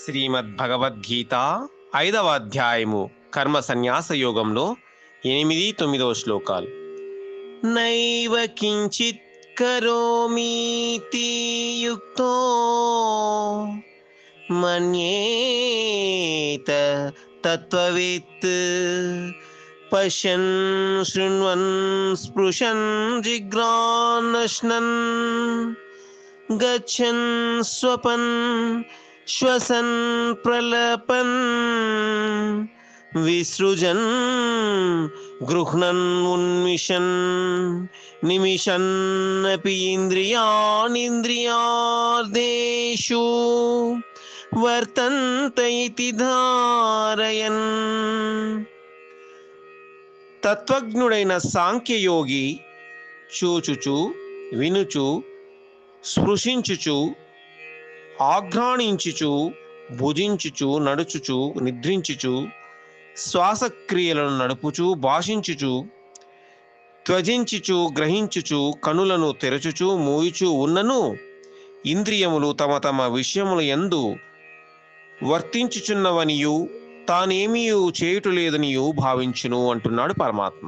శ్రీమద్భగవద్గీత 5వ అధ్యాయము కర్మ సన్యాస యోగంలో 8-9 శ్లోకాలు. నైవ కించిత్ కరోమీతి యుక్తో మన్యేత తత్వవేత్ పశ్యన్ శృణ్వన్ స్పృశన్ జిఘ్రాన్నశ్నన్ గచ్చన్ స్వపన్ శ్వసన్ ప్రలపన్ విసృజన్ గృహ్ణన్ ఉన్మిషన్ నిమిషన్నపి ఇంద్రియాణింద్రియార్థేషు వర్తంత ఇతి ధారయన్. తత్వజ్ఞుడైన సాంఖ్యయోగి చూచుచు, వినుచు, స్పృశించుచు, ఆఘ్రాణించుచు, భుజించుచు, నడుచుచు, నిద్రించుచు, శ్వాసక్రియలను నడుపుచు, భాషించుచు, త్వజించుచు, గ్రహించుచు, కనులను తెరచుచు, మూయుచు ఉన్నను ఇంద్రియములు తమ తమ విషయముల యందు వర్తించుచున్నవనియు తానేమీ చేయుటలేదనియు భావించును అంటున్నాడు పరమాత్మ.